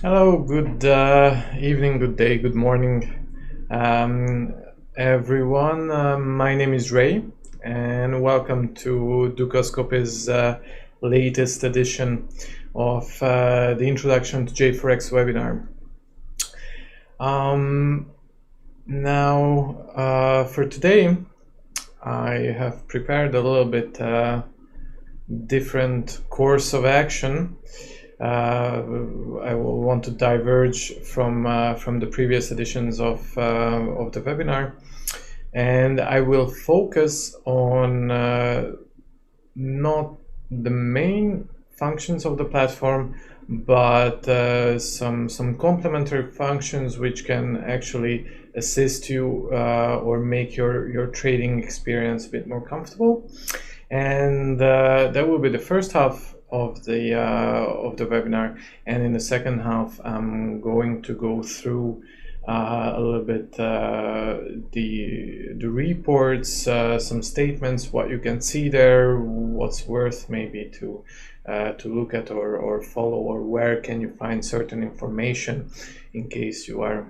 Hello, good evening, good day, good morning, everyone. My name is Ray, and welcome to Dukascopy's latest edition of the Introduction to JForex webinar. Now, for today, I have prepared a little bit different course of action. I will want to diverge from the previous editions of the webinar, and I will focus on not the main functions of the platform, but some complementary functions which can actually assist you or make your trading experience a bit more comfortable. And that will be the first half of the webinar, and in the second half I'm going to go through a little bit the reports, some statements, what you can see there, what's worth maybe to look at or follow, or where can you find certain information in case you are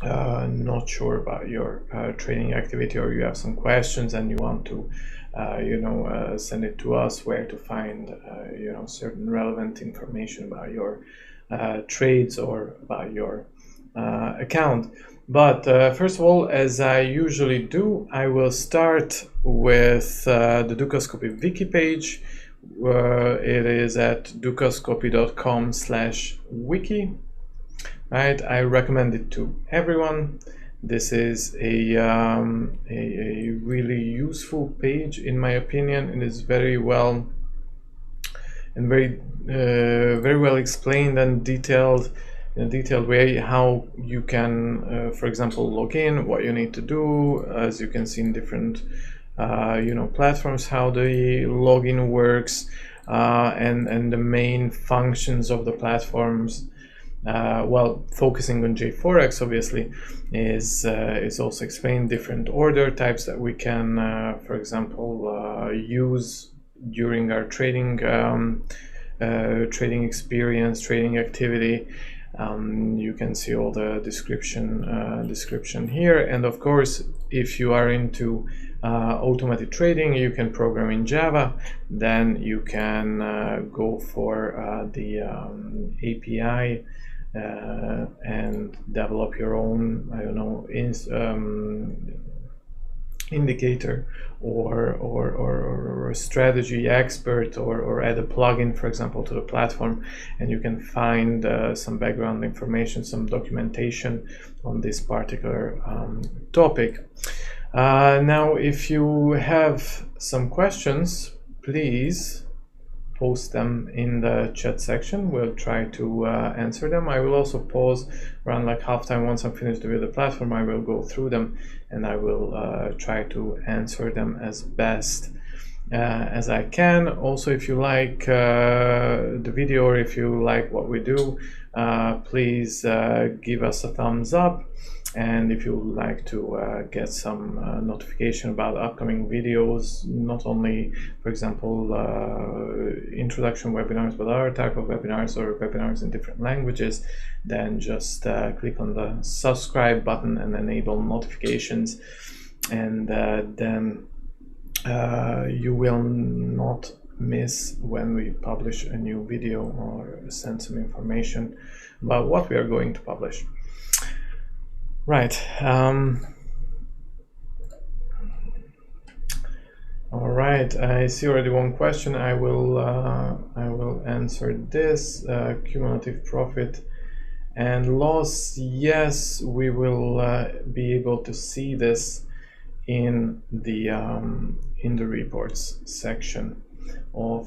not sure about your trading activity, or you have some questions and you want to send it to us, where to find certain relevant information about your trades or about your account. But first of all, as I usually do, I will start with the Dukascopy wiki page. It is at dukascopy.com/wiki. Right, I recommend it to everyone. This is a really useful page, in my opinion. It is very well and very well explained and detailed in a detailed way how you can, for example, log in, what you need to do, as you can see in different platforms, how the login works, and the main functions of the platforms. Focusing on JForex, obviously, is also explained different order types that we can, for example, use during our trading experience, trading activity. You can see all the description here, and of course, if you are into automated trading, you can program in Java. Then you can go for the API. And develop your own, indicator or strategy expert, or add a plugin, for example, to the platform, and you can find some background information, some documentation on this particular topic. Now, if you have some questions, please post them in the chat section. We'll try to answer them. I will also pause around like halftime. Once I'm finished with the platform, I will go through them and I will try to answer them as best as I can. Also, if you like the video, or if you like what we do, please give us a thumbs up. And if you would like to get some notification about upcoming videos, not only, for example, introduction webinars, but other type of webinars or webinars in different languages, then just click on the subscribe button and enable notifications, and then you will not miss when we publish a new video or send some information about what we are going to publish. Right. All right. I see already one question. I will answer this. Cumulative profit and loss. Yes, we will be able to see this in the reports section of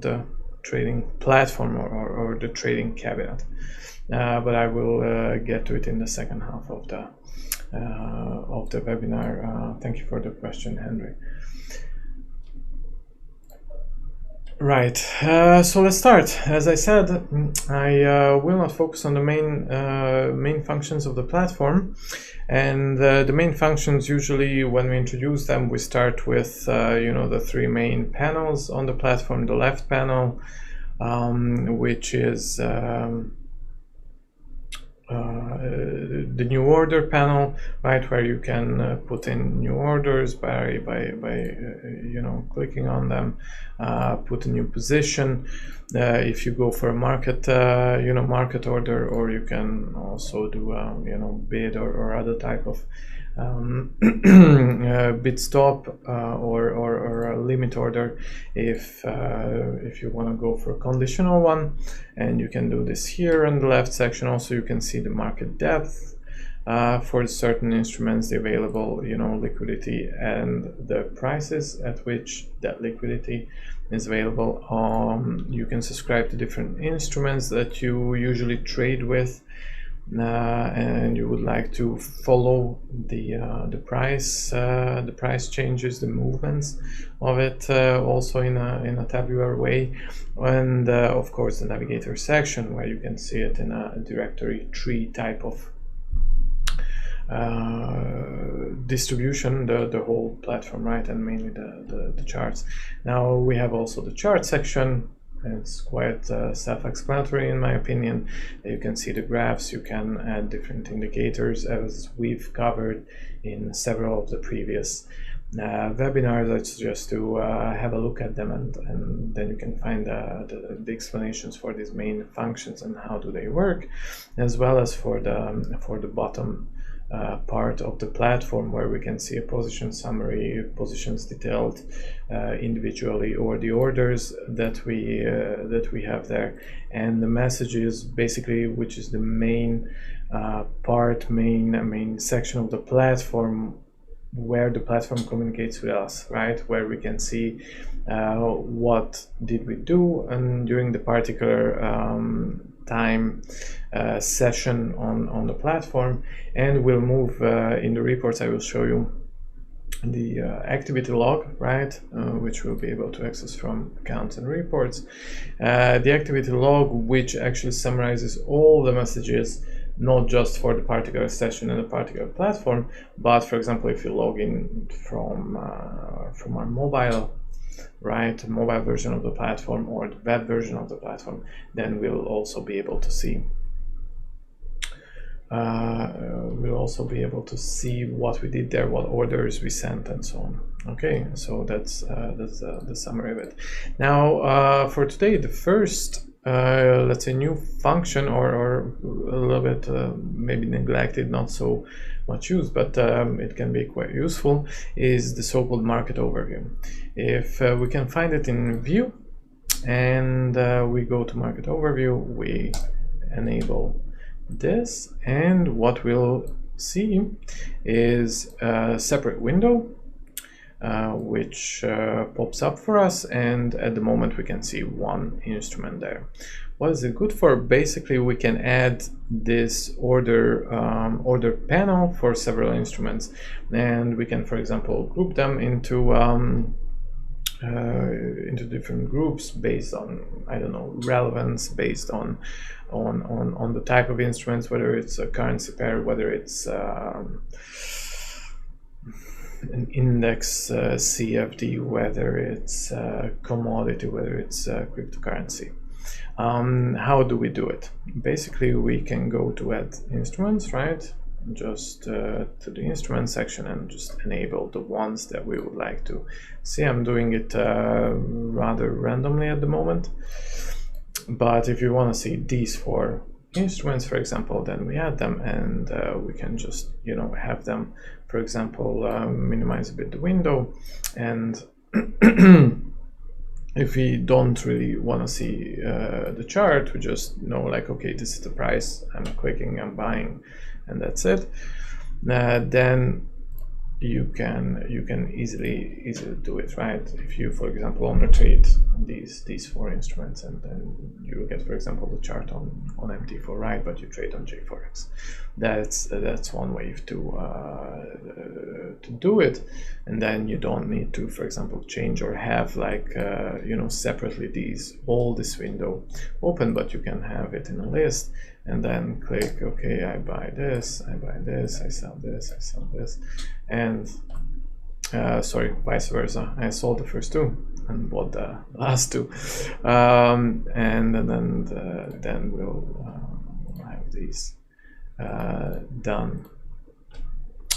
the trading platform or the trading cabinet. But I will get to it in the second half of the webinar. Thank you for the question, Henry. Right, so let's start. As I said, I will not focus on the main functions of the platform, and the main functions, usually when we introduce them, we start with the three main panels on the platform. The left panel which is the new order panel, right, where you can put in new orders by you know, clicking on them, put a new position if you go for a market you know, market order, or you can also do you know, bid or other type of bid stop or a limit order if you want to go for a conditional one. And you can do this here in the left section. Also, you can see the market depth for certain instruments, the available, you know, liquidity, and the prices at which that liquidity is available. You can subscribe to different instruments that you usually trade with, and you would like to follow the price changes, the movements of it, also in a tabular way. And of course the navigator section, where you can see it in a directory tree type of distribution, the whole platform, right, and mainly the charts. Now we have also the chart section. It's quite self-explanatory in my opinion. You can see the graphs, you can add different indicators, as we've covered in several of the previous webinars. I suggest to have a look at them, and then you can find the explanations for these main functions and how do they work, as well as for the bottom part of the platform, where we can see a position summary, positions detailed individually, or the orders that we have there, and the messages, basically, which is the main main section of the platform, where the platform communicates with us, right, where we can see what did we do and during the particular time session on the platform. And we'll move in the reports. I will show you the activity log, right, which we'll be able to access from accounts and reports. The activity log, which actually summarizes all the messages, not just for the particular session and the particular platform, but for example, if you log in from our mobile, right, mobile version of the platform or the web version of the platform, then we'll also be able to see what we did there, what orders we sent, and so on. Okay, so that's the summary of it. Now for today, the first let's say new function, or a little bit maybe neglected, not so much used, but it can be quite useful, is the so-called market overview. If we can find it in view, and we go to market overview, we enable this, and what we'll see is a separate window which pops up for us, and at the moment we can see one instrument there. What is it good for? Basically, we can add this order panel for several instruments, and we can, for example, group them into different groups based on, I don't know, relevance, based on the type of instruments, whether it's a currency pair, whether it's an index CFD, whether it's commodity, whether it's cryptocurrency. How do we do it? Basically, we can go to add instruments, right? Just to the instrument section, and just enable the ones that we would like to see. I'm doing it rather randomly at the moment, but if you want to see these 4 instruments, for example, then we add them, and we can just, you know, have them, for example, minimize a bit the window, and if we don't really want to see the chart, we just know, like, okay, this is the price, I'm clicking, I'm buying, and that's it. Then you can easily do it, right? If you, for example, only trade these 4 instruments, and then you get, for example, the chart on MT4, right? But you trade on JForex. That's one way to do it, and then you don't need to, for example, change or have, like, you know, separately all this window open, but you can have it in a list, and then click, okay, I buy this, I buy this, I sell this, I sell this, and sorry, vice versa. I sold the first 2, and bought the last two, and then we'll have these done.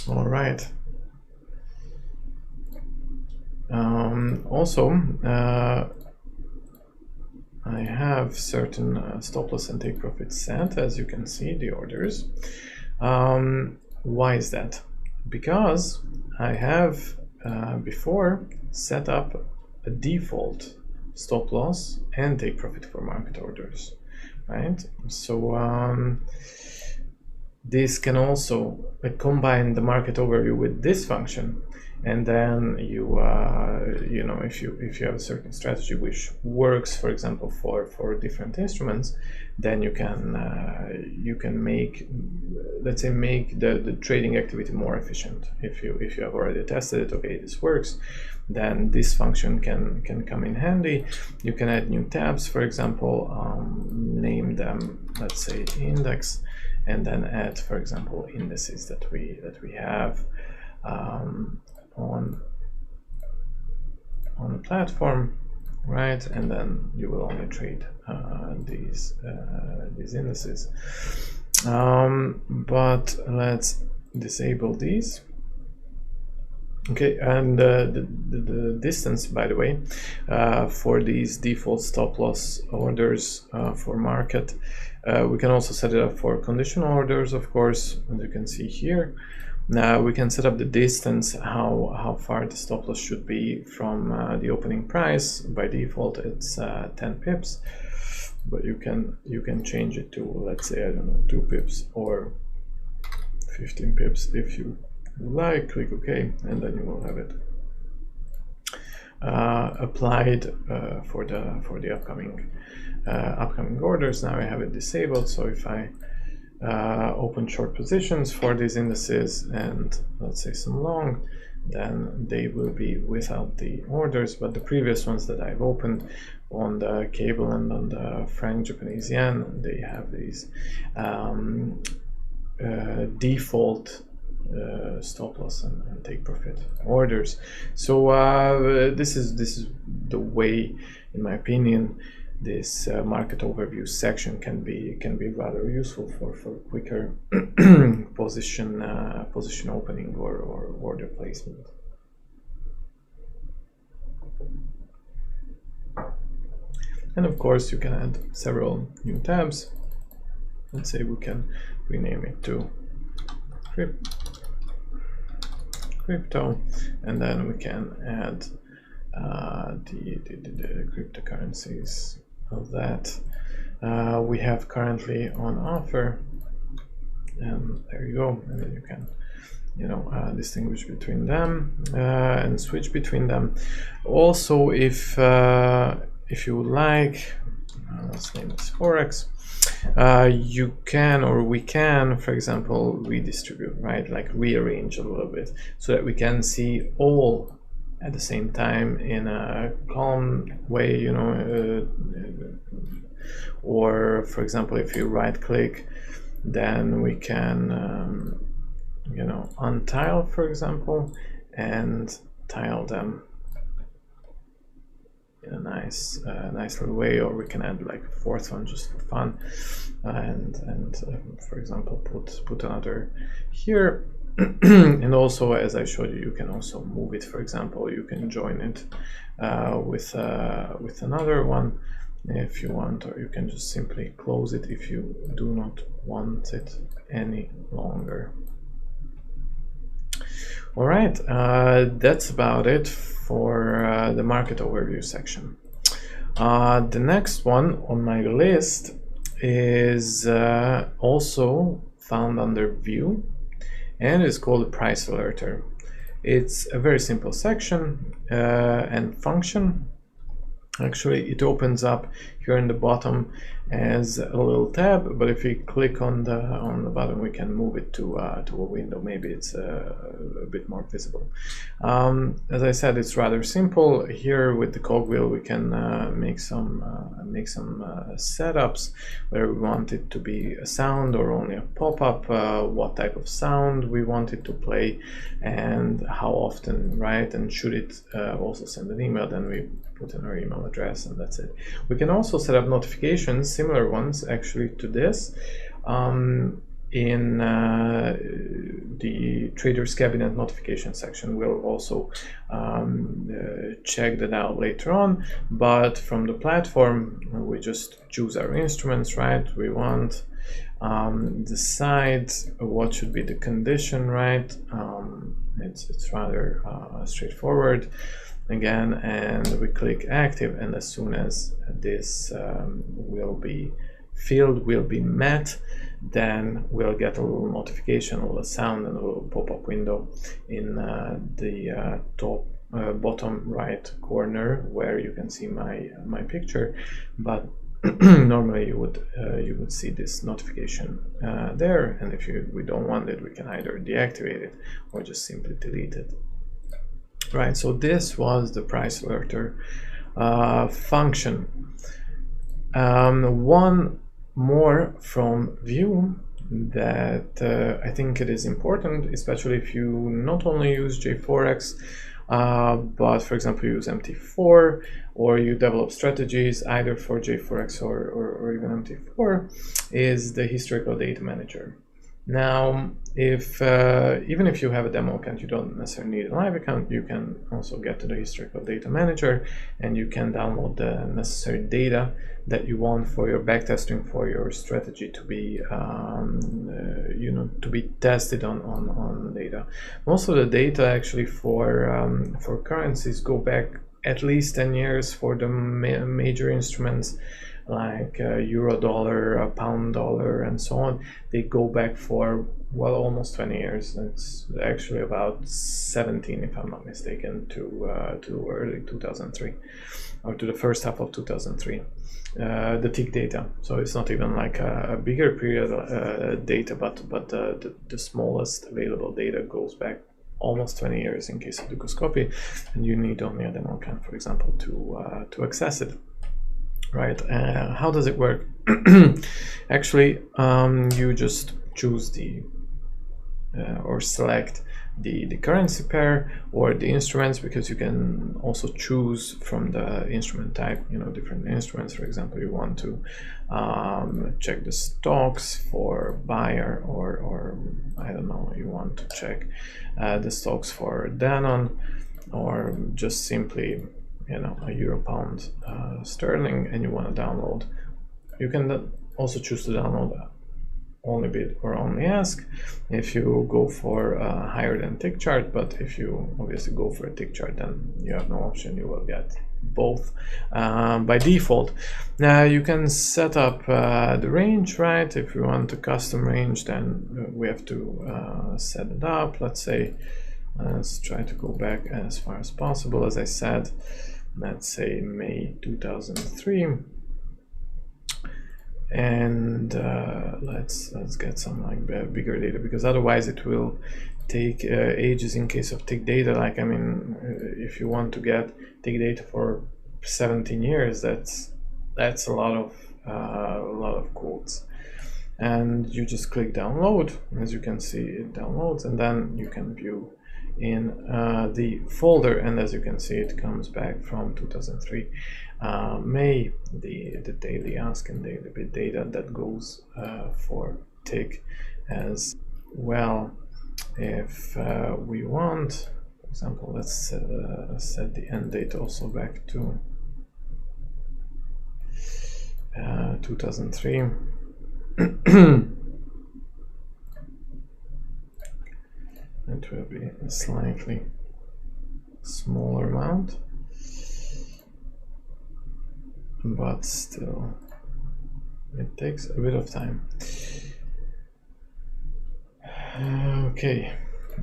All right. Also, I have certain stop loss and take profit set, as you can see, the orders. Why is that? Because I have before set up a default stop loss and take profit for market orders, right? So this can also combine the market overview with this function, and then you you know, if you have a certain strategy which works, for example, for different instruments, then you can make, let's say, make the trading activity more efficient. If you have already tested it, okay, this works, then this function can come in handy. You can add new tabs, for example, name them, let's say, index, and then add, for example, indices that we have on the platform, right? And then you will only trade these indices. But let's disable these. Okay, and the distance, by the way, for these default stop loss orders for market, we can also set it up for conditional orders, of course, as you can see here. Now we can set up the distance, how far the stop loss should be from the opening price. By default, it's 10 pips, but you can change it to, let's say, I don't know, 2 pips or 15 pips if you like. Click OK, and then you will have it applied for the upcoming orders. Now I have it disabled, so if I open short positions for these indices and let's say some long, then they will be without the orders. But the previous ones that I've opened on the cable and on the franc Japanese yen, they have these default stop loss and take profit orders. So this is the way, in my opinion, this market overview section can be rather useful for quicker position opening or order placement. And of course, you can add several new tabs. Let's say we can rename it to crypto, and then we can add the cryptocurrencies of that we have currently on offer, and there you go. And then you can, you know, distinguish between them and switch between them. Also, if you would like, let's name this Forex, you can, or we can, for example, redistribute, right? Like rearrange a little bit so that we can see all at the same time in a calm way, you know, or for example, if you right click, then we can, you know, untile, for example, and tile them in a nice little way, or we can add like a fourth one just for fun, and for example, put another here. And also, as I showed you, you can also move it. For example, you can join it with another one if you want, or you can just simply close it if you do not want it any longer. All right, that's about it for the market overview section. The next one on my list is also found under View, and it's called Price Alerter. It's a very simple section and function. Actually, it opens up here in the bottom as a little tab, but if we click on the button, we can move it to a window. Maybe it's a bit more visible. As I said, it's rather simple. Here with the cogwheel, we can make some setups, whether we want it to be a sound or only a pop-up, what type of sound we want it to play, and how often, right? And should it also send an email, then we put in our email address, and that's it. We can also set up notifications, similar ones actually to this, in the Traders Cabinet notification section. We'll also check that out later on, but from the platform, we just choose our instruments, right? We want decide what should be the condition, right? It's rather straightforward. Again, and we click active, and as soon as this field will be met, then we'll get a little notification, a little sound, and a little pop-up window in the top bottom right corner where you can see my picture. But normally you would see this notification there, and if we don't want it, we can either deactivate it or just simply delete it. Right, so this was the price alerter function. One more from View that I think it is important, especially if you not only use JForex, but for example use MT4, or you develop strategies either for JForex or even MT4, is the historical data manager. Now, if even if you have a demo account, you don't necessarily need a live account, you can also get to the historical data manager, and you can download the necessary data that you want for your backtesting, for your strategy to be to be tested on data. Most of the data actually for currencies go back at least 10 years for the major instruments like euro dollar, pound dollar, and so on. They go back for, well, almost 20 years. It's actually about 17, if I'm not mistaken, to early 2003, or to the first half of 2003. The tick data, so it's not even like a bigger period data, but the smallest available data goes back almost 20 years in case of Dukoscopy, and you need only a demo account, for example, to access it. Right? How does it work? Actually, you just choose or select the currency pair or the instruments, because you can also choose from the instrument type, different instruments. For example, you want to check the stocks for buyer, or I don't know, you want to check the stocks for Danone, or just simply a euro, pound, sterling, and you want to download. You can also choose to download only bid or only ask if you go for higher than tick chart, but if you obviously go for a tick chart, then you have no option, you will get both by default. Now you can set up the range, right? If you want a custom range, then we have to set it up. Let's say, let's try to go back as far as possible. As I said, let's say May 2003, and let's get some bigger data, because otherwise it will take ages in case of tick data. Like, I mean, if you want to get tick data for 17 years, that's a lot of quotes. And you just click download. As you can see, it downloads, and then you can view in the folder, and as you can see, it comes back from 2003 May, the daily ask and daily bid data that goes for tick as well. If we want, for example, let's set the end date also back to 2003. It will be a slightly smaller amount, but still it takes a bit of time. Okay,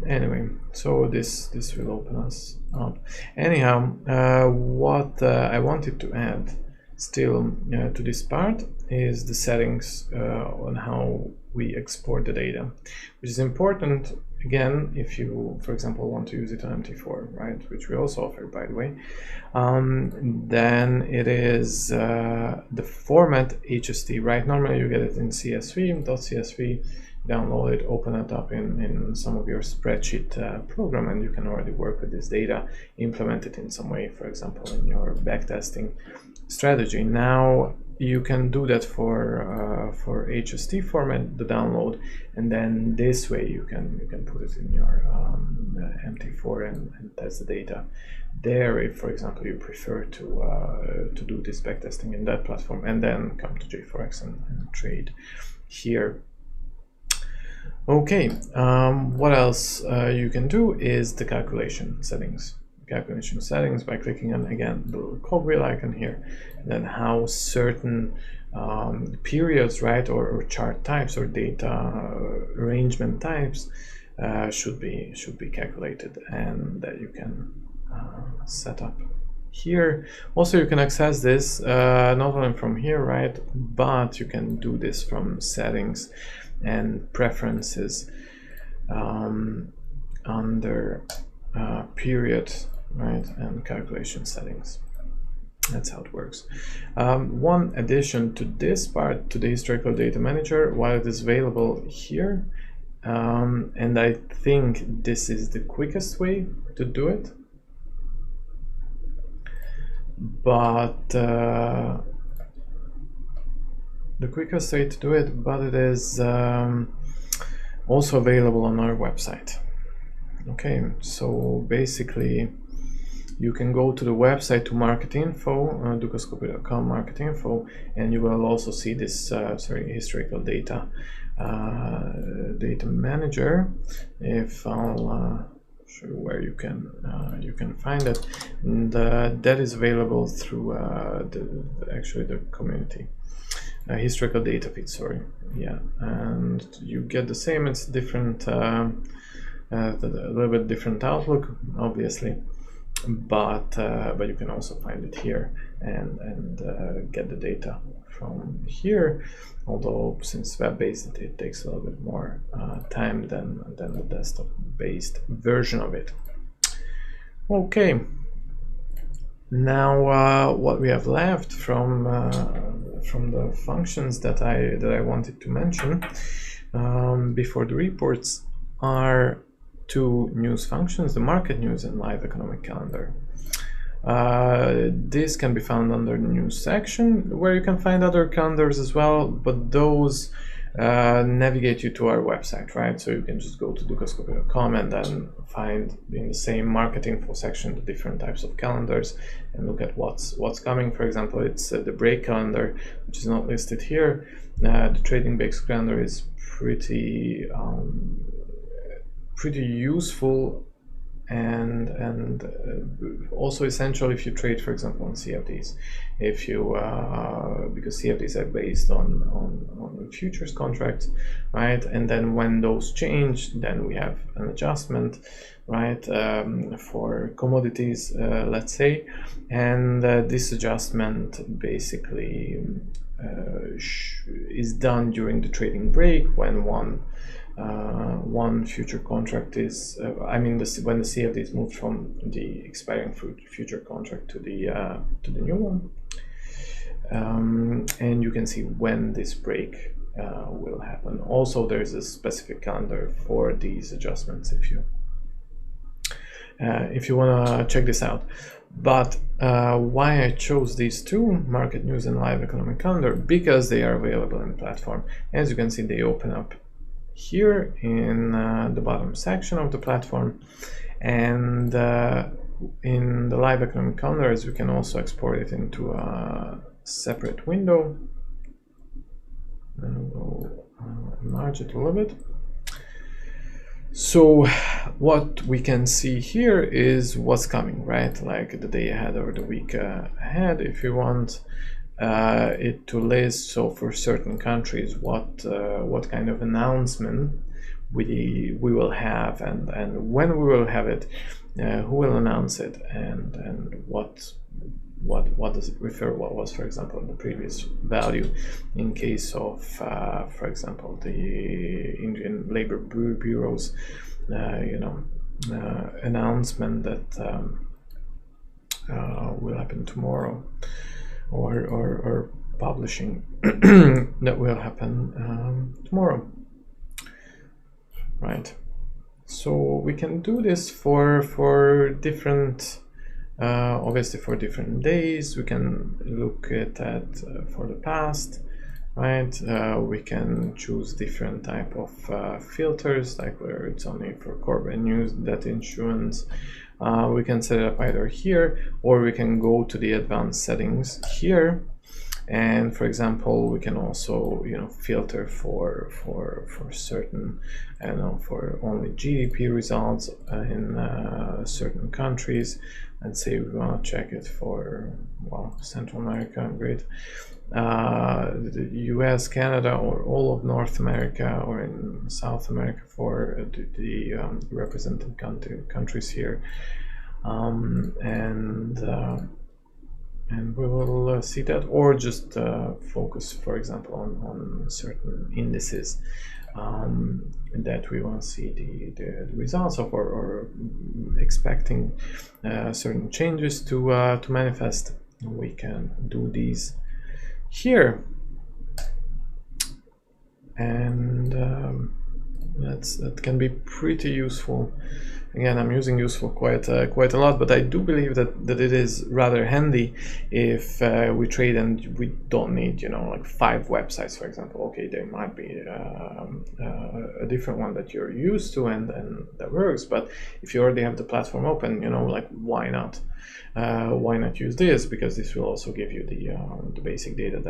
Anyway, so this will open us up. Anyhow, what I wanted to add still to this part is the settings on how we export the data, which is important. Again, if you, for example, want to use it on MT4, right, which we also offer, by the way, then it is the format HST, right? Normally you get it in CSV, download it, open it up in some of your spreadsheet program, and you can already work with this data, implement it in some way, for example, in your backtesting strategy. Now you can do that for HST format, the download, and then this way you can put it in your MT4 and test the data there. If, for example, you prefer to do this backtesting in that platform, and then come to JForex and trade here. Okay, what else you can do is the calculation settings. Calculation settings by clicking on, again, the little cogwheel icon here, and then how certain periods, right, or chart types or data arrangement types should be calculated, and that you can set up here. Also, you can access this not only from here, right, but you can do this from settings and preferences under period, right, and calculation settings. That's how it works. One addition to this part, to the historical data manager, while it is available here, and I think this is the quickest way to do it, but the quickest way to do it, but it is also available on our website. Okay, so basically you can go to the website, to market info, dukascopy.com market info, and you will also see this historical data data manager. If I'll show you where you can find it, and that is available through the community. Historical data feed, sorry, yeah, and you get the same. It's different, a little bit different outlook, obviously, but you can also find it here and get the data from here. Although since web-based, it takes a little bit more time than the desktop-based version of it. Okay. Now, what we have left from the functions that I wanted to mention before the reports are two news functions: the market news and live economic calendar. This can be found under the news section, where you can find other calendars as well, but those navigate you to our website, right? So you can just go to dukascopy.com and then find in the same market info section the different types of calendars and look at what's coming. For example, it's the break calendar, which is not listed here. The trading based calendar is pretty useful and also essential if you trade, for example, on CFDs. If you because CFDs are based on futures contracts, right? And then when those change, then we have an adjustment, right, for commodities, let's say, and this adjustment basically is done during the trading break when one future contract is, when the CFD is moved from the expiring future contract to the new one, and you can see when this break will happen. Also, there's a specific calendar for these adjustments if you want to check this out. But why I chose these two, market news and live economic calendar, because they are available in the platform. As you can see, they open up here in the bottom section of the platform, and in the live economic calendars we can also export it into a separate window, and we'll enlarge it a little bit. So what we can see here is what's coming, right? Like the day ahead or the week ahead, if you want it to list, so for certain countries, what kind of announcement we will have, and when we will have it, who will announce it, and what does it refer, what was, for example, the previous value in case of, for example, the Indian Labor Bureau's announcement that will happen tomorrow, or publishing that will happen tomorrow, right? So we can do this for different, obviously for different days. We can look at that for the past, right? We can choose different type of filters, like whether it's only for corporate news, debt insurance. We can set it up either here, or we can go to the advanced settings here. And for example, we can also, filter for certain, for only GDP results in certain countries. Let's say we want to check it for, well, Central America, great. The US, Canada, or all of North America, or in South America for the represented countries here. And we will see that, or just focus, for example, on certain indices that we want to see the results of, or expecting certain changes to manifest. We can do these here, and that can be pretty useful. Again, I'm using useful quite a lot, but I do believe that it is rather handy if we trade and we don't need, like 5 websites, for example. Okay, there might be a different one that you're used to and that works, but if you already have the platform open, like why not? Why not use this? Because this will also give you the basic data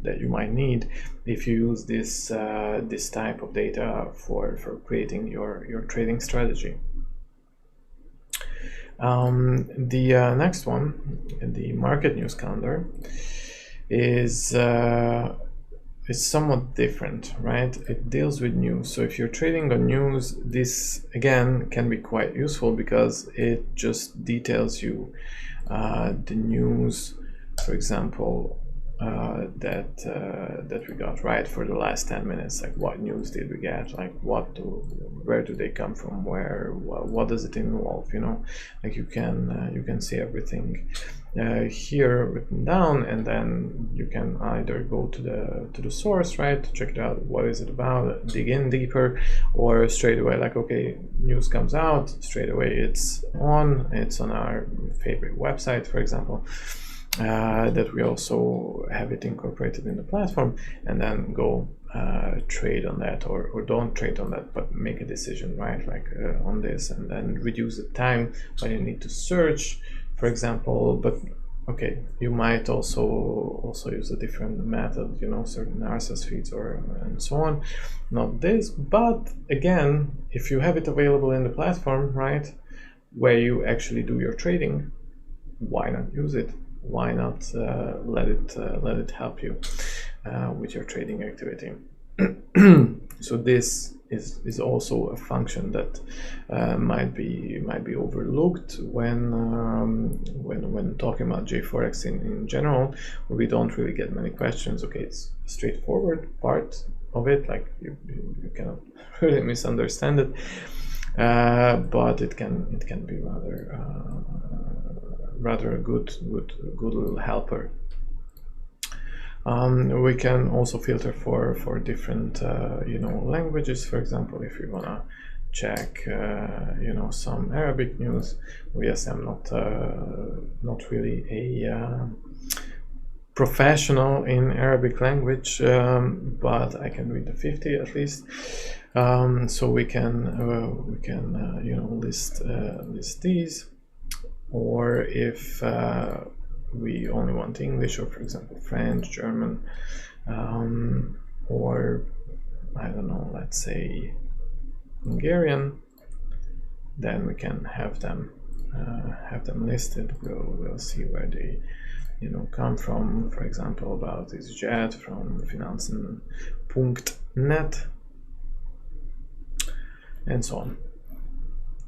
that you might need if you use this type of data for creating your trading strategy. The next one, the market news calendar, is somewhat different, right? It deals with news. So if you're trading on news, this again can be quite useful because it just details you the news, for example, that we got, right, for the last 10 minutes. Like, what news did we get? Like, where do they come from? What does it involve? Like you can see everything here written down, and then you can either go to the source, right, to check it out, what is it about, dig in deeper, or straight away, like, okay, news comes out, straight away it's on our favorite website, for example, that we also have it incorporated in the platform, and then go trade on that, or don't trade on that, but make a decision, right, like on this, and then reduce the time when you need to search, for example. But okay, you might also use a different method, certain RSS feeds and so on. Not this, but again, if you have it available in the platform, right, where you actually do your trading, why not use it? Why not let it help you with your trading activity? So this is also a function that might be overlooked when talking about JForex in general, where we don't really get many questions. Okay, it's a straightforward part of it, like you cannot really misunderstand it, but it can be rather a good little helper. We can also filter for different languages. For example, if you wanna check some Arabic news. Yes, I'm not really a professional in Arabic language, but I can read the 50 at least. So we can list these. Or if we only want English, or for example French, German, or I don't know, let's say Hungarian, then we can have them listed. We'll see where they come from. For example, about this jet from finanzen.net. and so on.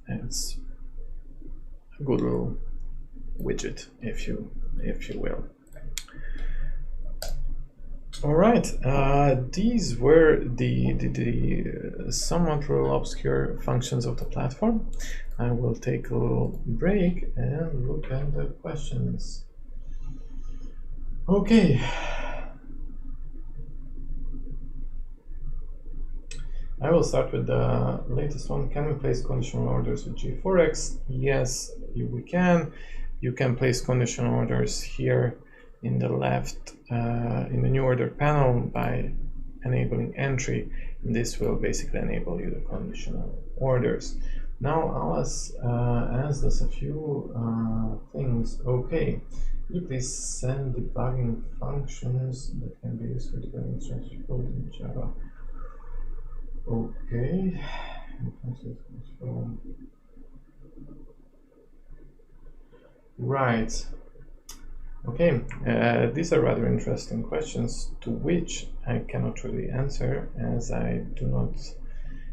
And it's a good little widget, if you will. All right, these were the somewhat little obscure functions of the platform. I will take a little break and look at the questions. Okay. I will start with the latest one. Can we place conditional orders with JForex? Yes, we can. You can place conditional orders here in the left, in the new order panel by enabling entry. And this will basically enable you the conditional orders. Now Alice asked us a few things. Okay, could you please send debugging functions that can be used for debugging instruction code in Java? Okay. Right. Okay, these are rather interesting questions to which I cannot really answer, as I do not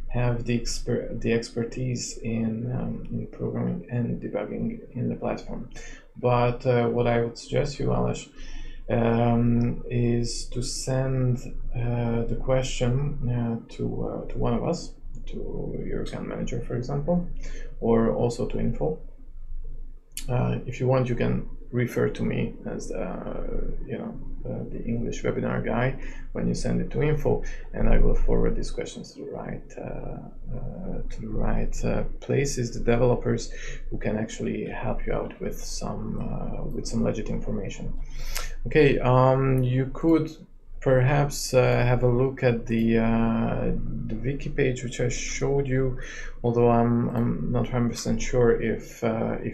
have the expertise in programming and debugging in the platform. But what I would suggest you, Alish, is to send the question to one of us, to your account manager, for example, or also to info. If you want, you can refer to me as the English webinar guy when you send it to info, and I will forward these questions to the right places, the developers who can actually help you out with some legit information. Okay, you could perhaps have a look at the Wiki page which I showed you, although I'm not 100% sure if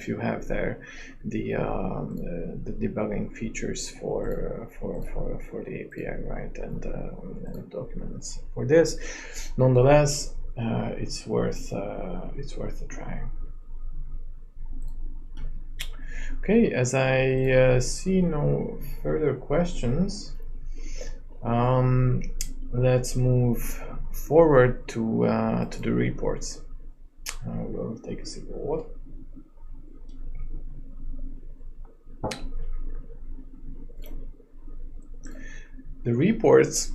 you have there the debugging features for the API, right, and documents for this. Nonetheless, it's worth a try. Okay, as I see no further questions, let's move forward to the reports. We'll take a sip of water. The reports,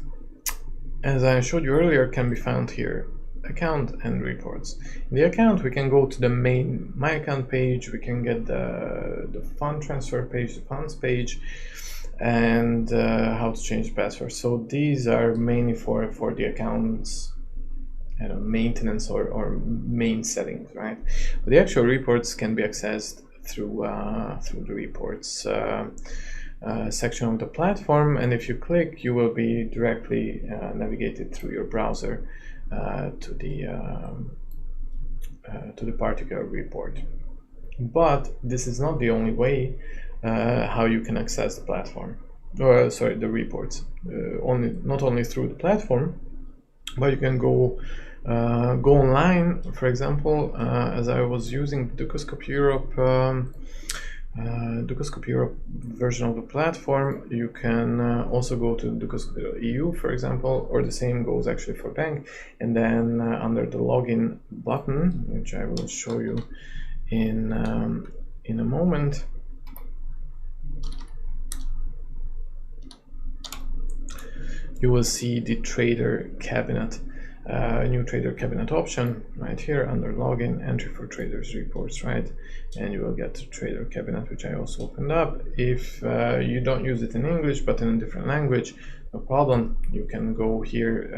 as I showed you earlier, can be found here. Account and reports. In the account, we can go to the main My Account page. We can get the fund transfer page, the funds page, and how to change the password. So these are mainly for the accounts maintenance or main settings, right? But the actual reports can be accessed through the reports section of the platform, and if you click, you will be directly navigated through your browser to the particular report. But this is not the only way how you can access the platform, or sorry, the reports. Not only through the platform, but you can go online. For example, as I was using Dukoscope Europe version of the platform, you can also go to Dukoscope EU, for example, or the same goes actually for bank, and then under the login button, which I will show you in a moment, you will see the trader cabinet, new trader cabinet option right here under login, entry for traders reports, right? And you will get the trader cabinet, which I also opened up. If you don't use it in English but in a different language, no problem. You can go here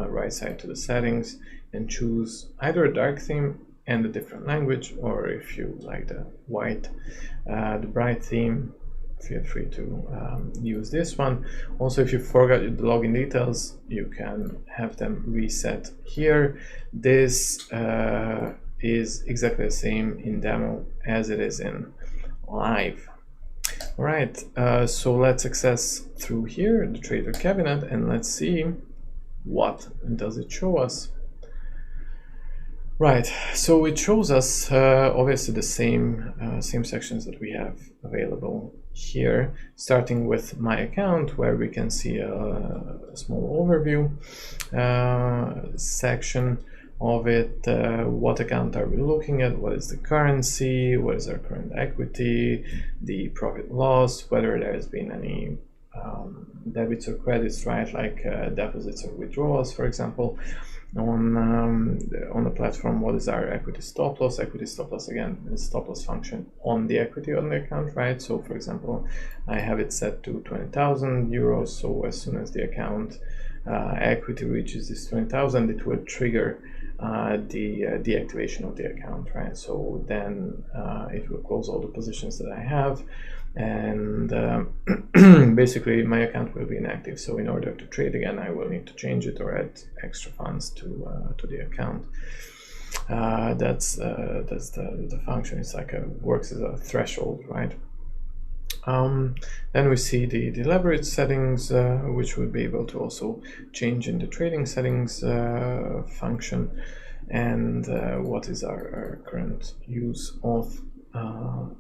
right side to the settings and choose either a dark theme and a different language, or if you like the white, the bright theme, feel free to use this one. Also, if you forgot the login details, you can have them reset here. This is exactly the same in demo as it is in live. All right, so let's access through here the trader cabinet, and let's see what does it show us. Right, so it shows us obviously the same sections that we have available here, starting with My Account, where we can see a small overview section, of it, what account are we looking at, what is the currency, what is our current equity, the profit loss, whether there has been any debits or credits, right, like deposits or withdrawals, for example, on the platform. What is our equity stop loss? Equity stop loss, again, is stop loss function on the equity on the account, right? So for example, I have it set to 20,000 euros, so as soon as the account equity reaches this 20,000, it will trigger the deactivation of the account, right? So then it will close all the positions that I have, and basically my account will be inactive. So in order to trade again, I will need to change it or add extra funds to the account. That's the function. It's like works as a threshold, right? Then we see the leverage settings, which we'll be able to also change in the trading settings function, and what is our current use of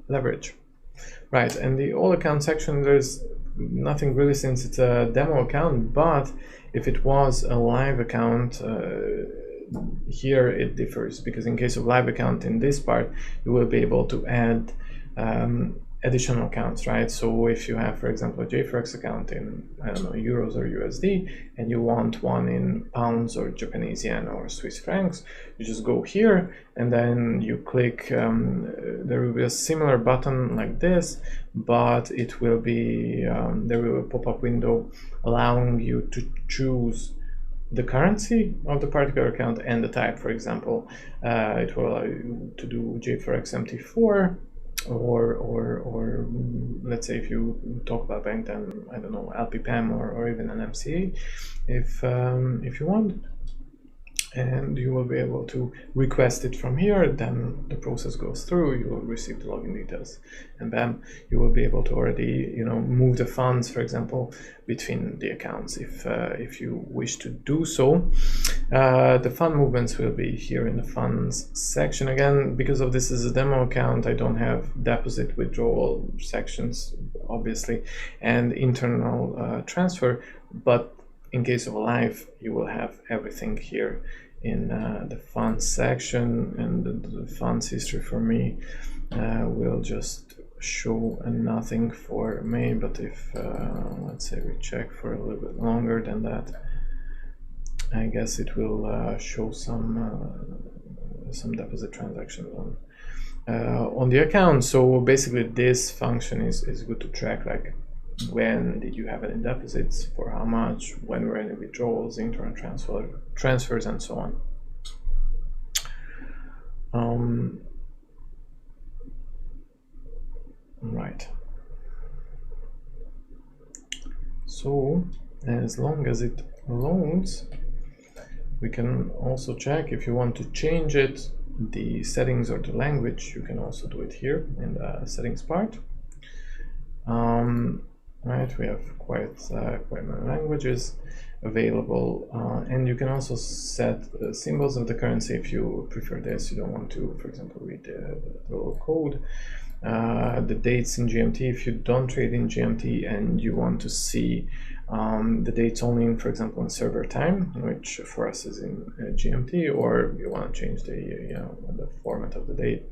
leverage. Right, and the all account section, there's nothing really since it's a demo account, but if it was a live account, here it differs, because in case of live account, in this part, you will be able to add additional accounts, right? So if you have, for example, a JForex account in, I don't know, euros or USD, and you want one in pounds or Japanese yen or Swiss francs, you just go here and then you click, there will be a similar button like this, but it will be, there will be a pop-up window allowing you to choose the currency of the particular account and the type. For example, it will allow you to do JForex MT4, or let's say if you talk about bank, then I don't know, LPPAM or even an MCA if you want, and you will be able to request it from here. Then the process goes through, you will receive the login details, and bam, you will be able to already, you know, move the funds, for example, between the accounts if you wish to do so. The fund movements will be here in the funds section. Again, because of this is a demo account, I don't have deposit withdrawal sections, obviously, and internal transfer, but in case of a live, you will have everything here in the funds section, and the funds history for me will just show nothing for May. But if let's say we check for a little bit longer than that, I guess it will show some deposit transactions on the account. So basically this function is good to track, like when did you have any deposits, for how much, when were any withdrawals, internal transfers, and so on. Right. So as long as it loads, we can also check if you want to change it, the settings or the language. You can also do it here in the settings part. Right, we have quite many languages available, and you can also set symbols of the currency if you prefer this. You don't want to, for example, read the little code. The dates in GMT, if you don't trade in GMT and you want to see the dates only in, for example, in server time, which for us is in GMT, or you want to change the format of the date,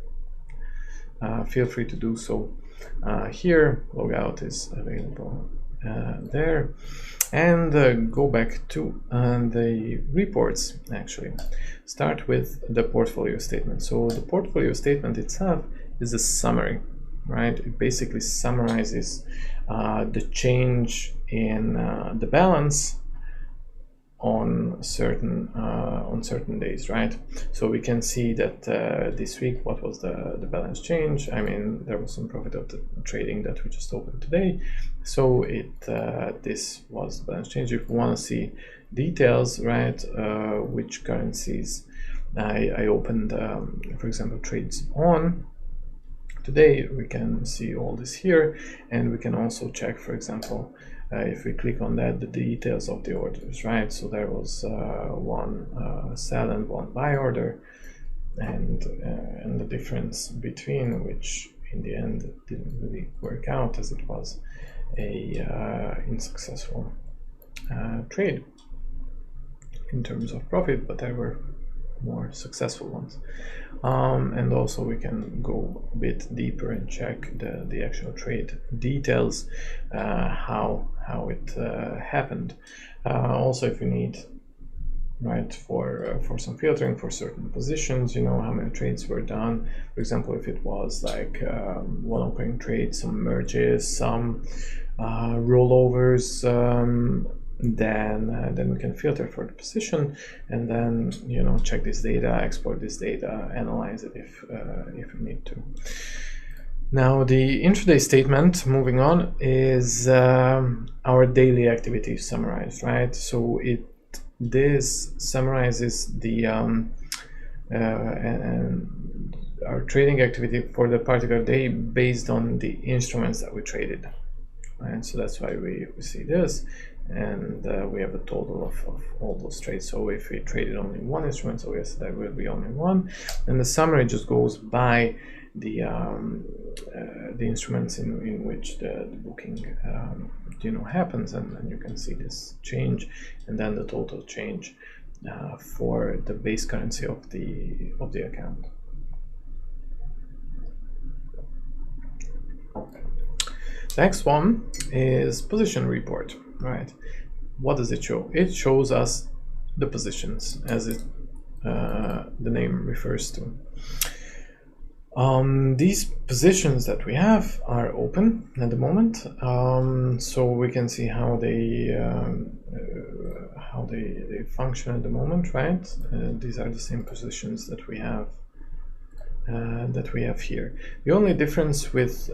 feel free to do so. Here, logout is available there, and go back to the reports. Actually, start with the portfolio statement. So the portfolio statement itself is a summary, right? It basically summarizes the change in the balance on certain days, right? So we can see that this week, what was the balance change? I mean, there was some profit of the trading that we just opened today, so this was the balance change. If we want to see details, right, which currencies I opened, for example, trades on today, we can see all this here, and we can also check, for example, if we click on that, the details of the orders, right? So there was one sell and one buy order, and the difference between, which in the end didn't really work out, as it was a unsuccessful trade in terms of profit, but there were more successful ones. And also we can go a bit deeper and check the actual trade details, how it happened. Also, if you need, right, for some filtering for certain positions, how many trades were done. For example, if it was like one opening trade, some merges, some rollovers, then we can filter for the position, and then check this data, export this data, analyze it if we need to. Now the intraday statement, moving on, is our daily activities summarized, right? So this summarizes the and our trading activity for the particular day based on the instruments that we traded, right? So that's why we see this, and we have a total of all those trades. So if we traded only one instrument, so yes, there will be only one, and the summary just goes by the instruments in which the booking happens, and you can see this change, and then the total change for the base currency of the account. The next one is position report, right? What does it show? It shows us the positions, as the name refers to. These positions that we have are open at the moment, so we can see how they function at the moment, right? These are the same positions that we have here. The only difference with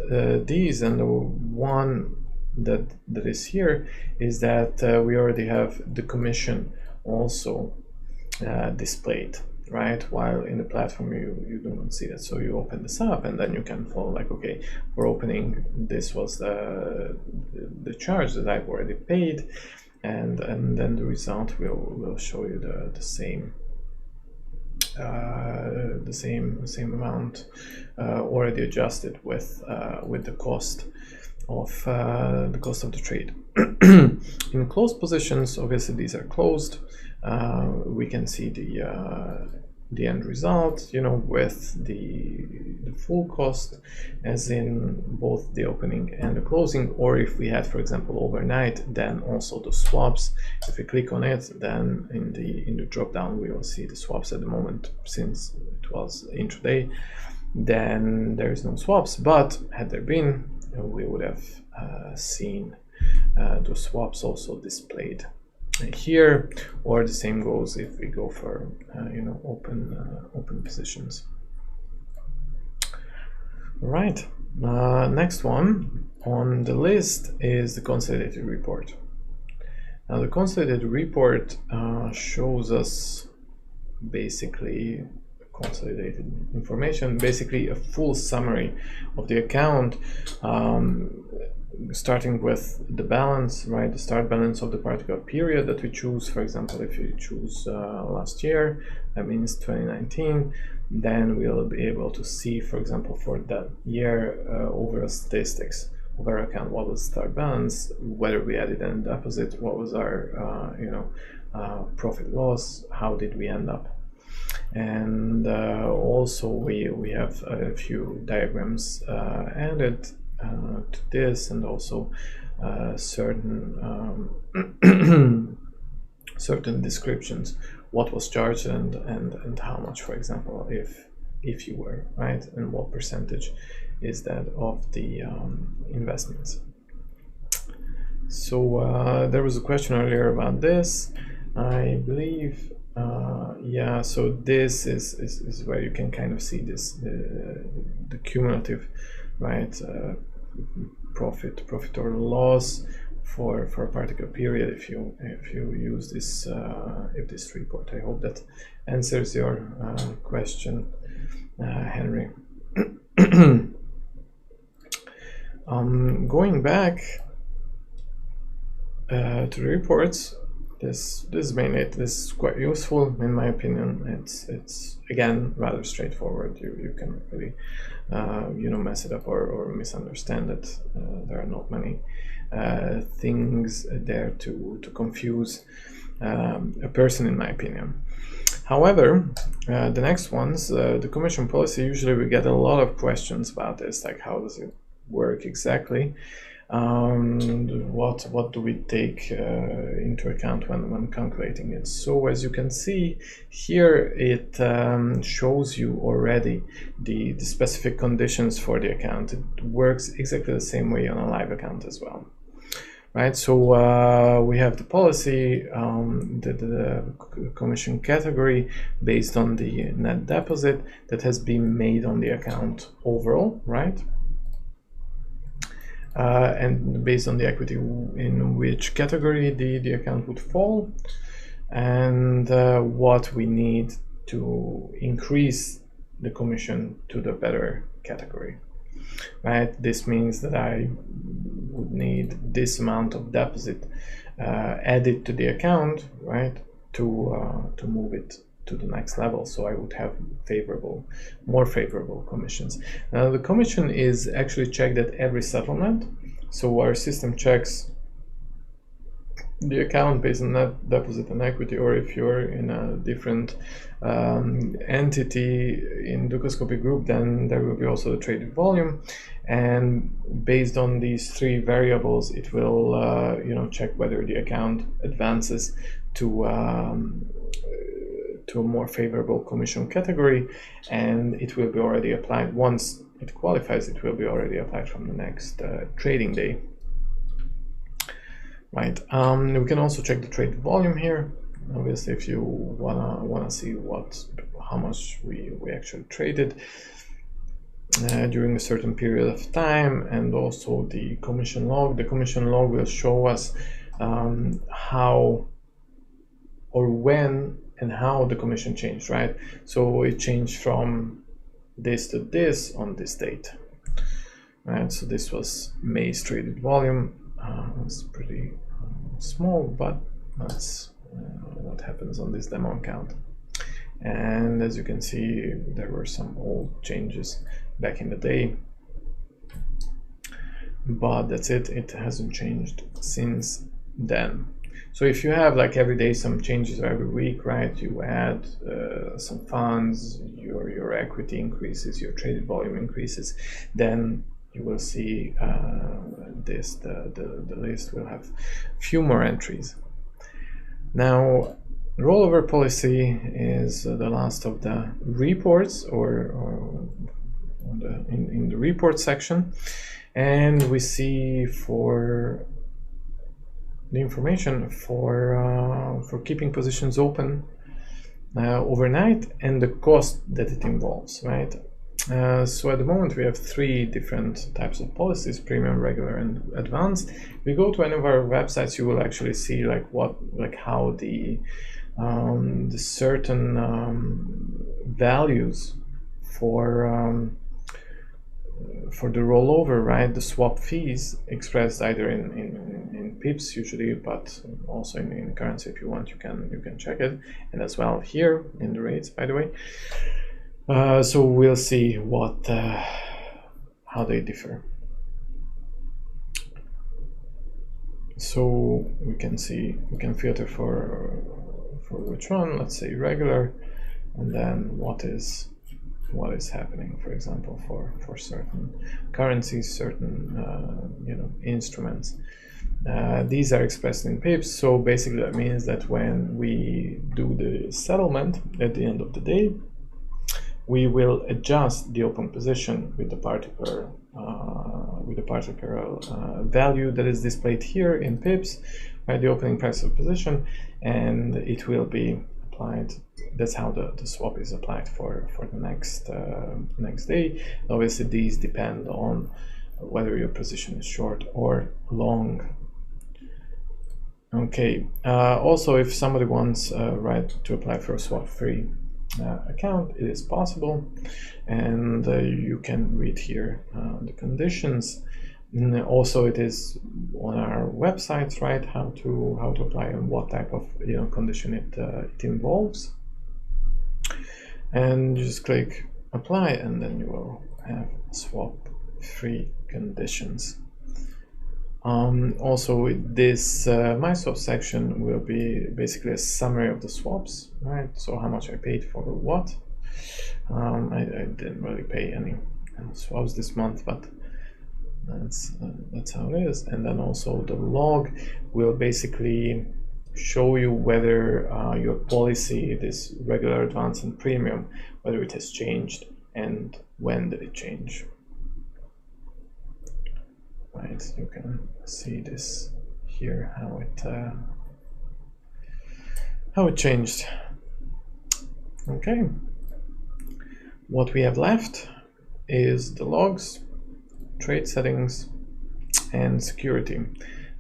these and the one that is here is that we already have the commission also displayed, right? While in the platform you do not see that. So you open this up, and then you can follow, like, okay, for opening, this was the charge that I've already paid, and then the result will show you the same amount already adjusted with the cost of the trade. In closed positions, obviously these are closed. We can see the end result, with the full cost, as in both the opening and the closing. Or if we had, for example, overnight, then also the swaps. If we click on it, then in the drop down we will see the swaps. At the moment, since it was intraday, then there is no swaps, but had there been, we would have seen the swaps also displayed here. Or the same goes if we go for open positions. Right, next one on the list is the Consolidated Report. Now the Consolidated Report shows us basically consolidated information, basically a full summary of the account, starting with the balance, right? The start balance of the particular period that we choose. For example, if you choose last year, that means 2019, then we'll be able to see, for example, for that year, overall statistics of our account. What was start balance, whether we added any deposit, what was our profit loss, how did we end up. And also we have a few diagrams added to this, and also certain certain descriptions, what was charged and how much, for example, if you were, right, and what percentage is that of the investments. So there was a question earlier about this, I believe. Yeah, so this is where you can kind of see this, the cumulative, right, profit or loss for a particular period if you use this report. I hope that answers your question, Henry. Going back to the reports, this is quite useful in my opinion. It's again rather straightforward. You can really mess it up or misunderstand it. There are not many things there to confuse a person, in my opinion. However, the next ones, the commission policy, usually we get a lot of questions about this, like how does it work exactly? What do we take into account when calculating it? So as you can see here, it shows you already the specific conditions for the account. It works exactly the same way on a live account as well. Right, so we have the policy, the commission category based on the net deposit that has been made on the account overall, right? And based on the equity in which category the account would fall, and what we need to increase the commission to the better category. Right, this means that I would need this amount of deposit added to the account, right, to move it to the next level. So I would have more favorable commissions. Now the commission is actually checked at every settlement. So our system checks the account based on net deposit and equity, or if you're in a different entity in Dukascopy group, then there will be also the traded volume, and based on these three variables, it will check whether the account advances to a more favorable commission category, and it will be already applied. Once it qualifies, it will be already applied from the next trading day. Right. We can also check the trade volume here. Obviously, if you wanna see how much we actually traded during a certain period of time, and also the commission log. The commission log will show us how or when and how the commission changed. Right. So it changed from this to this on this date. Right. So this was May's traded volume. It's pretty small, but that's what happens on this demo account. And as you can see, there were some old changes back in the day, but that's it. It hasn't changed since then. So if you have like every day some changes, or every week, right, you add some funds, your equity increases, your traded volume increases, then you will see the list will have few more entries. Now, rollover policy is the last of the reports, in the report section, and we see for the information for keeping positions open overnight and the cost that it involves, right? So at the moment we have three different types of policies: premium, regular, and advanced. If you go to any of our websites, you will actually see how the certain values for the rollover, right, the swap fees expressed either in pips usually, but also in currency. If you want, you can check it, and as well here in the rates, by the way. So we'll see how they differ. So we can filter for which one. Let's say regular, and then what is happening, for example, for certain currencies, certain instruments. These are expressed in pips. So basically that means that when we do the settlement at the end of the day, we will adjust the open position with the particular value that is displayed here in pips, right, the opening price of position, and it will be applied. That's how the swap is applied for the next day. Obviously, these depend on whether your position is short or long. Okay. Also, if somebody wants to apply for a swap-free account, it is possible, and you can read here the conditions. And also, it is on our websites, right, how to apply and what type of condition it involves. And you just click apply, and then you will have swap-free conditions. Also, this my swaps section will be basically a summary of the swaps, right? So how much I paid for what. I didn't really pay any swaps this month, but that's how it is. And then also the log will basically show you whether your policy, this regular, advance, and premium, whether it has changed and when did it change. Right, you can see this here, how it changed. Okay, what we have left is the logs, trade settings, and security.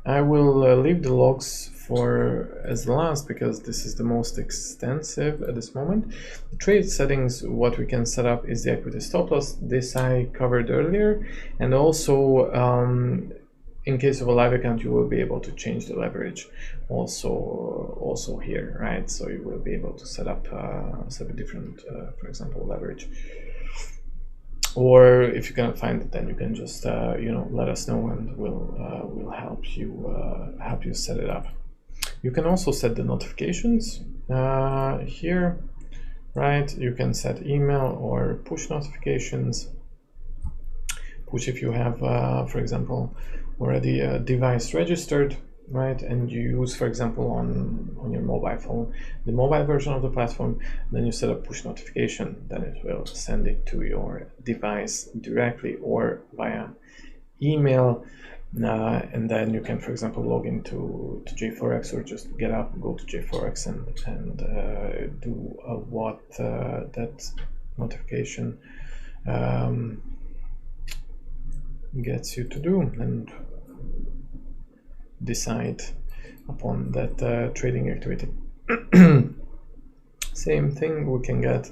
I will leave the logs for as last because this is the most extensive at this moment. The trade settings, what we can set up is the equity stop loss. This I covered earlier, and also in case of a live account, you will be able to change the leverage also here, right? So you will be able to set up a different, for example, leverage. Or if you cannot find it, then you can just let us know, and we'll help you set it up. You can also set the notifications here, right? You can set email or push notifications. Push if you have, for example, already a device registered, right? And you use, for example, on your mobile phone, the mobile version of the platform, then you set a push notification, then it will send it to your device directly or via email. And then you can, for example, log into JForex, or just get up, go to JForex and do what that notification gets you to do, and decide upon that trading activity. Same thing we can get.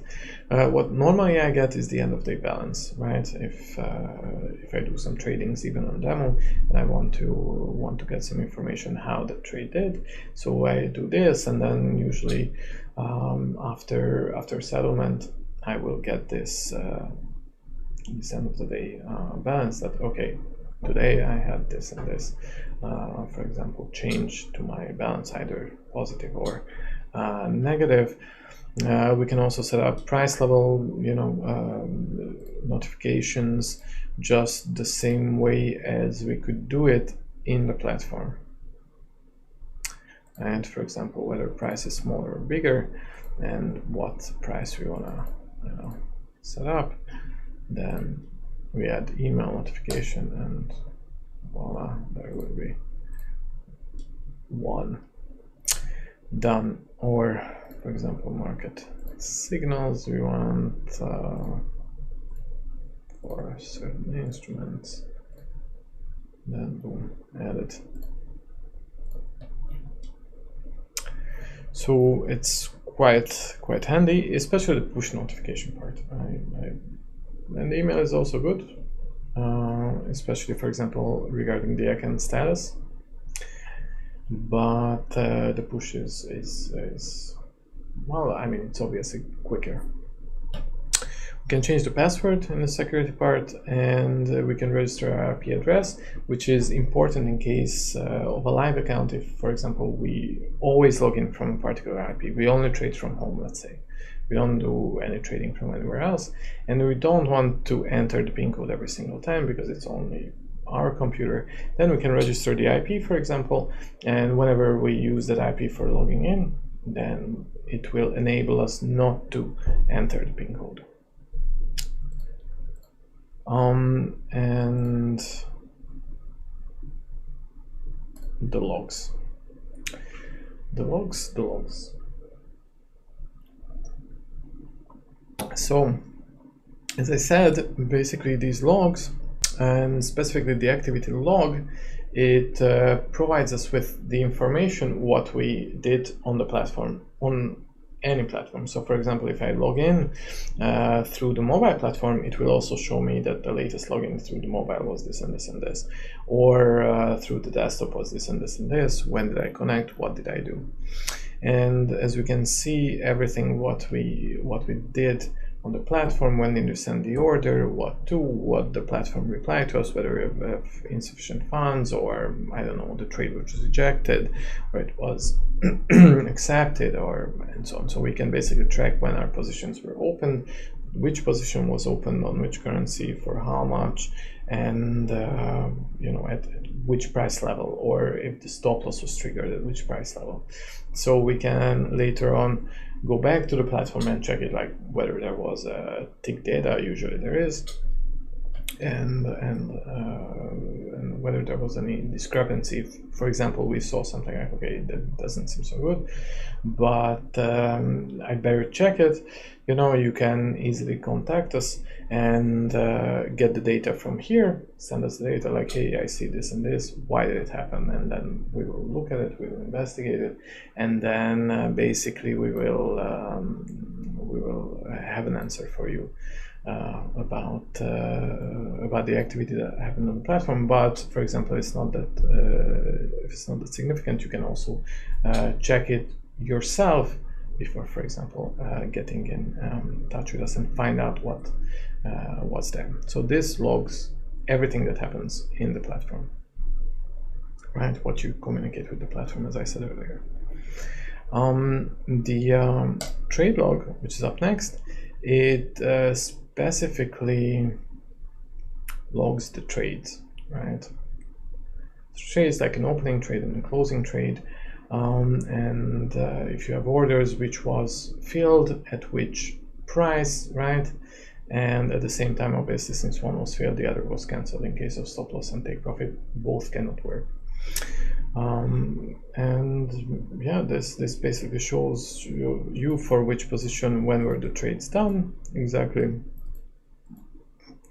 What normally I get is the end of day balance, right? If I do some tradings even on demo, and I want to get some information how the trade did, so I do this, and then usually after settlement I will get this end of the day balance, that okay, today I had this and this, for example, change to my balance, either positive or negative. We can also set up price level, notifications, just the same way as we could do it in the platform. And for example, whether price is smaller or bigger, and what price we wanna set up. Then we add email notification, and voila, there will be one done. Or for example, market signals we want for certain instruments, then boom, add it. So it's quite handy, especially the push notification part. And the email is also good, especially, for example, regarding the account status. But the push is well, I mean, it's obviously quicker. We can change the password in the security part, and we can register our IP address, which is important in case of a live account. If, for example, we always log in from a particular IP, we only trade from home, let's say. We don't do any trading from anywhere else, and we don't want to enter the PIN code every single time because it's only our computer. Then we can register the IP, for example, and whenever we use that IP for logging in, then it will enable us not to enter the PIN code. And the logs. So, as I said, basically these logs, and specifically the activity log, it provides us with the information what we did on the platform, on any platform. So for example, if I log in through the mobile platform, it will also show me that the latest login through the mobile was this and this and this, or through the desktop was this and this and this. When did I connect? What did I do? And as we can see, everything what we did on the platform, when did you send the order, what to, what the platform replied to us, whether we have insufficient funds, or I don't know, the trade which was rejected, or it was accepted, or and so on. So we can basically track when our positions were opened, which position was opened on which currency, for how much, and you know, at which price level, or if the stop loss was triggered at which price level. So we can later on go back to the platform and check it, like whether there was a tick data, usually there is, and whether there was any discrepancy. If, for example, we saw something like, okay, that doesn't seem so good, but I better check it, you know, you can easily contact us and get the data from here, send us the data like, hey, I see this and this, why did it happen? And then we will look at it, we will investigate it, and then basically we will have an answer for you about the activity that happened on the platform. But for example, it's not that if it's not that significant, you can also check it yourself before, for example, getting in touch with us and find out what's there. So this logs everything that happens in the platform, right? What you communicate with the platform, as I said earlier. The trade log, which is up next, it specifically logs the trades, right? So trades like an opening trade and a closing trade, and if you have orders, which was filled at which price, right? And at the same time, obviously, since one was filled, the other was cancelled. In case of stop loss and take profit, both cannot work. And yeah, this basically shows you for which position, when were the trades done, exactly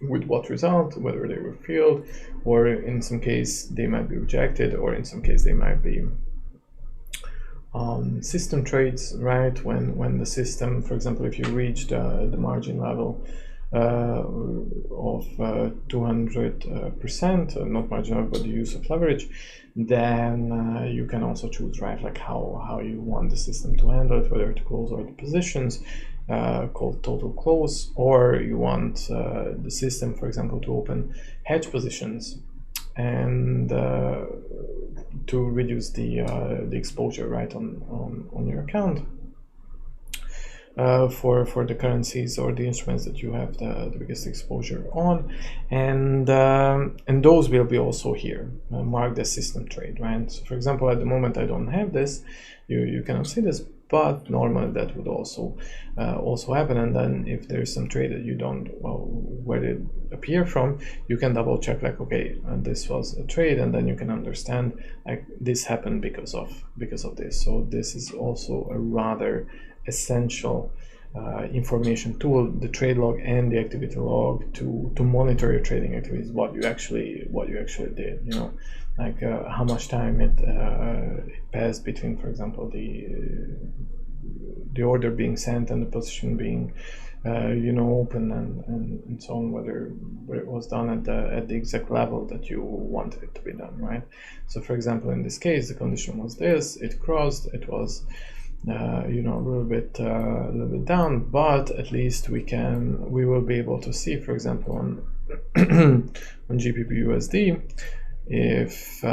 with what result, whether they were filled, or in some case they might be rejected, or in some case they might be system trades, right? When the system, for example, if you reach the margin level of 200%, not margin level, but the use of leverage, then you can also choose, right, like how you want the system to handle it, whether to close all the positions, called total close, or you want the system, for example, to open hedge positions and to reduce the exposure, right, on your account for the currencies or the instruments that you have the biggest exposure on, and those will be also here marked as system trade, right? So for example, at the moment I don't have this, you cannot see this, but normally that would also happen. And then if there's some trade that you don't, well, where did it appear from, you can double check, like, okay, this was a trade, and then you can understand, like, this happened because of this. So this is also a rather essential information tool, the trade log and the activity log, to monitor your trading activities, what you actually did, you know, like how much time it passed between, for example, the order being sent and the position being you know, open, and so on, whether it was done at the exact level that you wanted it to be done, right? So for example, in this case, the condition was this, it crossed, it was you know, a little bit down, but at least we will be able to see, for example, on on GBP USD, if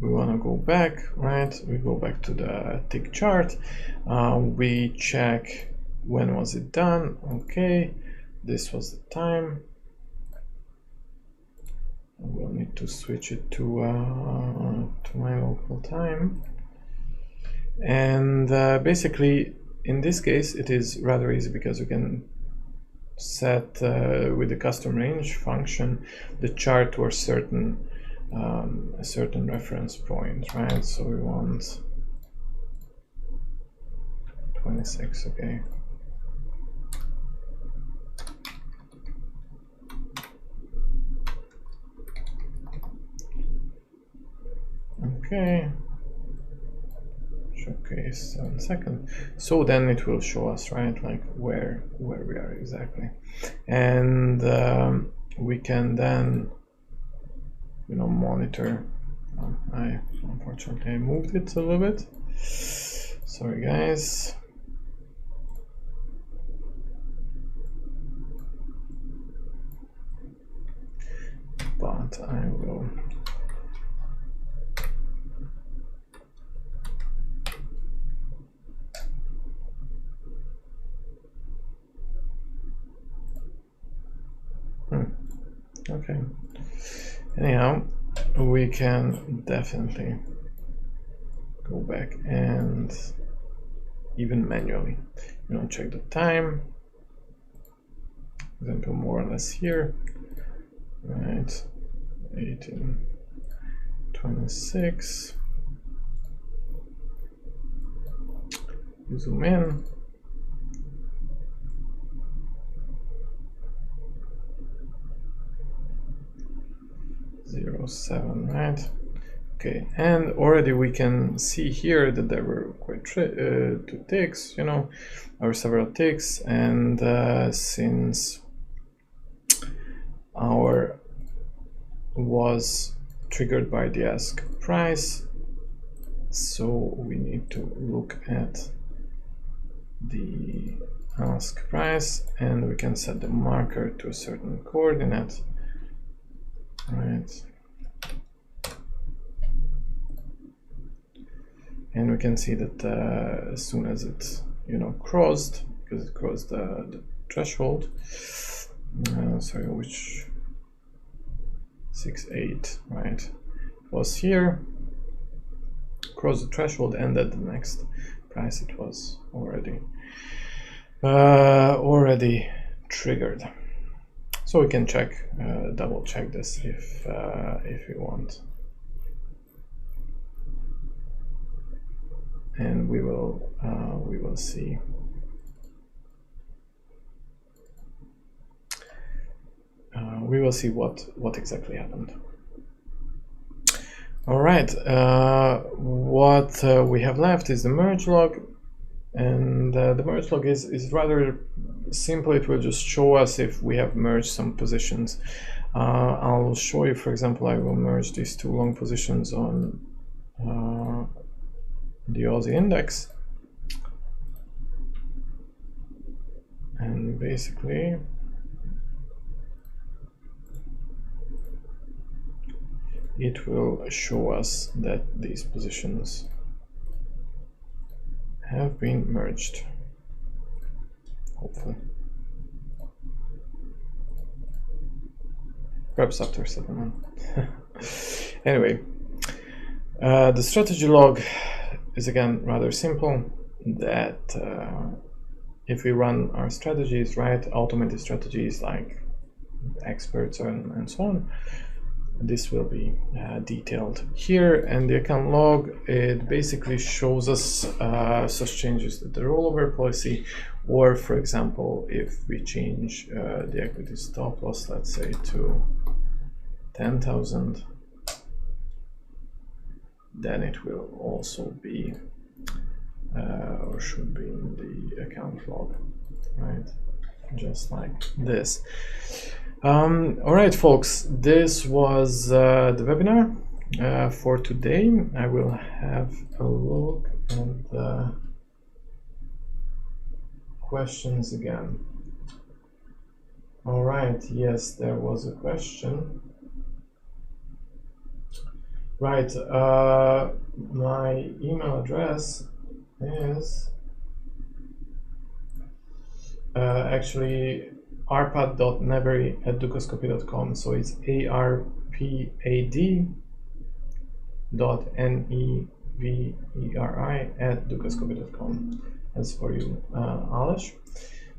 we want to go back, right? We go back to the tick chart, we check when was it done. Okay, this was the time. We'll need to switch it to my local time, and basically in this case it is rather easy, because we can set with the custom range function the chart to a certain reference point, right? So we want 26, okay. Okay, showcase 7 seconds. So then it will show us, right, like where we are exactly, and we can then, you know, monitor. I unfortunately moved it a little bit. Sorry, guys. not, I will okay. Anyhow, we can definitely go back and even manually, check the time. For example, more or less here, right? 18:26. Zoom in. .07, right? Okay, and already we can see here that there were quite two ticks, or several ticks, and since our was triggered by the ask price, so we need to look at the ask price, and we can set the marker to a certain coordinate, right? And we can see that as soon as it crossed, because it crossed the threshold, sorry, which 6.8, right, was here, crossed the threshold, and at the next price it was already triggered. So we can check, double check this if we want, and we will see. We will see what exactly happened. All right, what we have left is the merge log, and the merge log is rather simple. It will just show us if we have merged some positions. I'll show you, for example, I will merge these two long positions on the Aussie index, and basically it will show us that these positions have been merged, hopefully. Perhaps after settlement. Anyway, the strategy log is again rather simple, that if we run our strategies, right, automated strategies like experts and so on, this will be detailed here. And the account log, it basically shows us such changes to the rollover policy, or for example, if we change the equity stop loss, let's say to 10,000, then it will also be or should be in the account log, right? Just like this. All right, folks, this was the webinar for today. I will have a look at the questions again. All right, yes, there was a question. Right, my email address is actually arpad.nevery@dukascopy.com. So it's arpad.neveri@dukascopy.com. That's for you, Alish.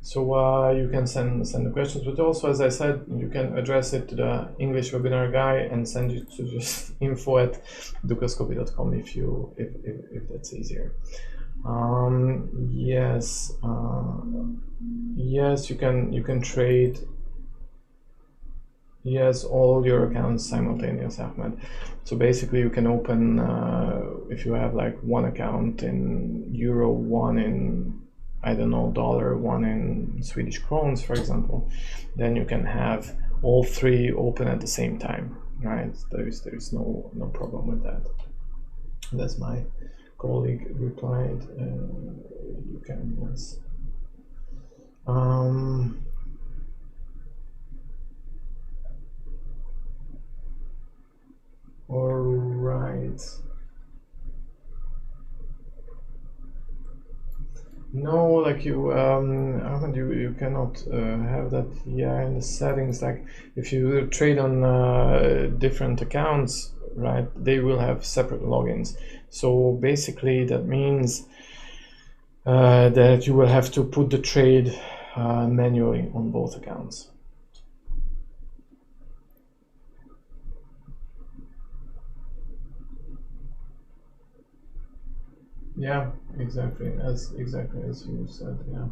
So you can send the questions, but also, as I said, you can address it to the English webinar guy and send it to just info@dukascopy.com if that's easier. Yes, yes, you can trade, yes, all your accounts simultaneously, Ahmed. So basically you can open, if you have like one account in euro, one in, I don't know, dollar, one in Swedish crowns, for example, then you can have all three open at the same time, right? There's no problem with that. That's my colleague replied, you can, yes. All right. No, like Ahmed, you cannot have that. Yeah, in the settings, like if you trade on different accounts, right, they will have separate logins. So basically, that means that you will have to put the trade manually on both accounts. Yeah, exactly as you said. Yeah.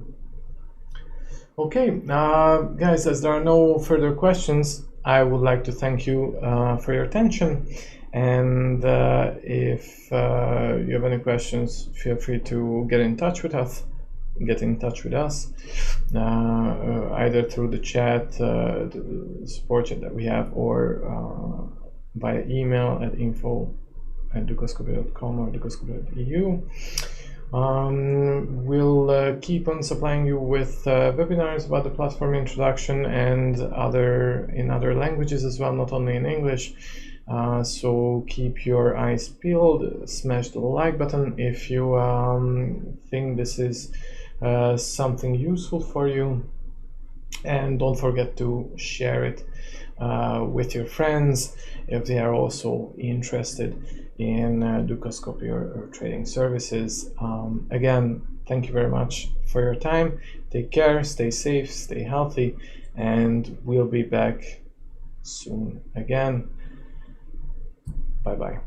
Okay, guys, as there are no further questions, I would like to thank you for your attention. And if you have any questions, feel free to get in touch with us. Either through the chat, the support chat that we have, or via email at info@dukascopy.com or dukascopy.eu. We'll keep on supplying you with webinars about the platform introduction and in other languages as well, not only in English. So keep your eyes peeled, smash the like button if you think this is something useful for you, and don't forget to share it with your friends if they are also interested in Dukascopy or trading services. Again, thank you very much for your time. Take care, stay safe, stay healthy, and we'll be back soon again. Bye-bye.